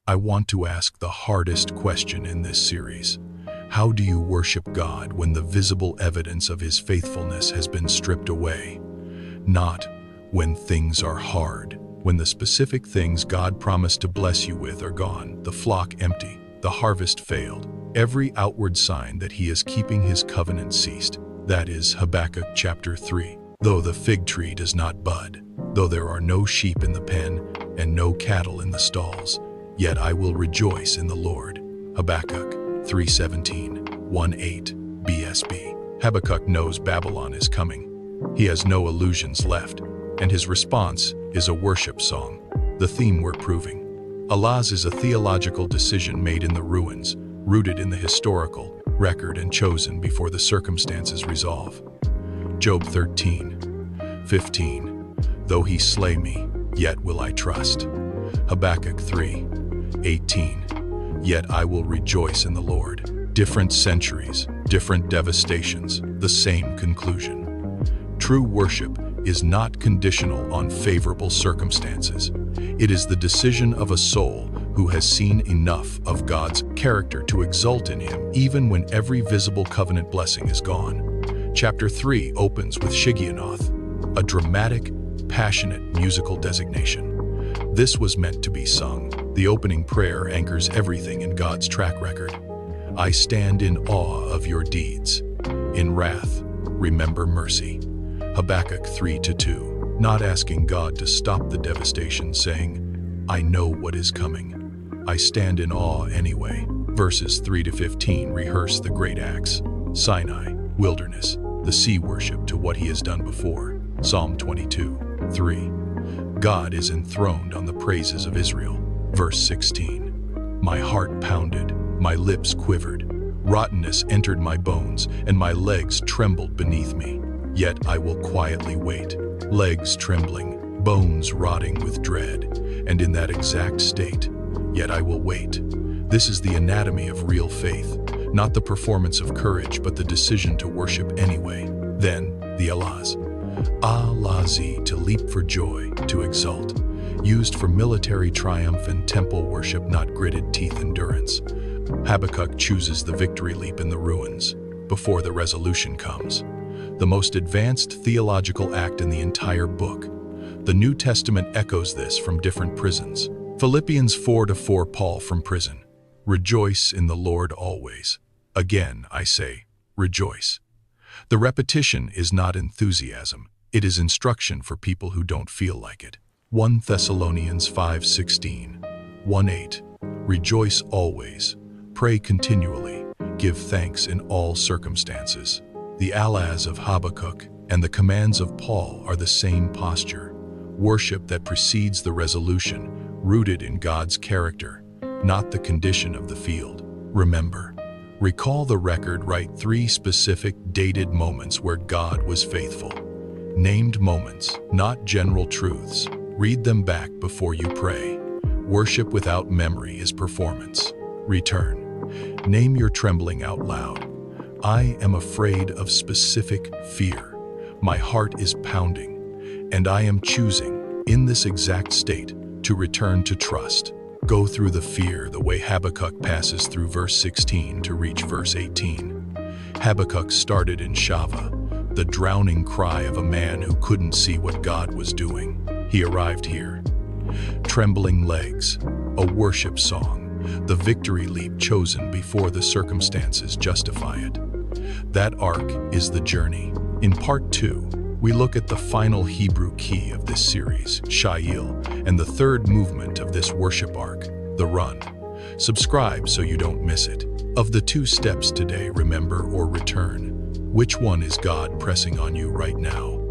I want to ask the hardest question in this series. How do you worship God when the visible evidence of His faithfulness has been stripped away? Not when things are hard, when the specific things God promised to bless you with are gone, the flock empty, the harvest failed, every outward sign that He is keeping His covenant ceased. That is Habakkuk chapter 3. Though the fig tree does not bud, though there are no sheep in the pen and no cattle in the stalls, yet I will rejoice in the Lord. Habakkuk 3:17, 1:8, BSB. Habakkuk knows Babylon is coming. He has no illusions left, and his response is a worship song, the theme we're proving. Allah's is a theological decision made in the ruins, rooted in the historical record and chosen before the circumstances resolve. Job 13:15. Though he slay me, yet will I trust. Habakkuk 3:18. Yet I will rejoice in the Lord. Different centuries, different devastations, the same conclusion. True worship is not conditional on favorable circumstances. It is the decision of a soul who has seen enough of God's character to exult in Him even when every visible covenant blessing is gone. Chapter 3 opens with Shigionoth, a dramatic, passionate musical designation. This was meant to be sung. The opening prayer anchors everything in God's track record. I stand in awe of your deeds. In wrath, remember mercy. Habakkuk 3:2. Not asking God to stop the devastation, saying, I know what is coming. I stand in awe anyway. Verses 3-15 rehearse the great acts. Sinai, wilderness, the sea worship to what He has done before. Psalm 22:3. God is enthroned on the praises of Israel. Verse 16. My heart pounded, my lips quivered. Rottenness entered my bones, and my legs trembled beneath me. Yet I will quietly wait. Legs trembling, bones rotting with dread. And in that exact state, yet I will wait. This is the anatomy of real faith, not the performance of courage, but the decision to worship anyway. Then, the Allahs. Alazi, to leap for joy, to exult. Used for military triumph and temple worship, not gritted teeth endurance. Habakkuk chooses the victory leap in the ruins, before the resolution comes. The most advanced theological act in the entire book. The New Testament echoes this from different prisons. Philippians 4:4, Paul from prison. Rejoice in the Lord always. Again, I say, rejoice. The repetition is not enthusiasm. It is instruction for people who don't feel like it. 1 Thessalonians 5:16, 1:8. Rejoice always. Pray continually. Give thanks in all circumstances. The Allahs of Habakkuk and the commands of Paul are the same posture. Worship that precedes the resolution, rooted in God's character, not the condition of the field. Remember, recall the record, write 3 specific dated moments where God was faithful. Named moments, not general truths. Read them back before you pray. Worship without memory is performance. Return. Name your trembling out loud. I am afraid of specific fear. My heart is pounding, and I am choosing, in this exact state, to return to trust. Go through the fear the way Habakkuk passes through verse 16 to reach verse 18. Habakkuk started in Shava, the drowning cry of a man who couldn't see what God was doing. He arrived here. Trembling legs, a worship song, the victory leap chosen before the circumstances justify it. That arc is the journey. In part 2, we look at the final Hebrew key of this series, Sha'il, and the third movement of this worship arc, the run. Subscribe so you don't miss it. Of the 2 steps today, remember or return. Which one is God pressing on you right now?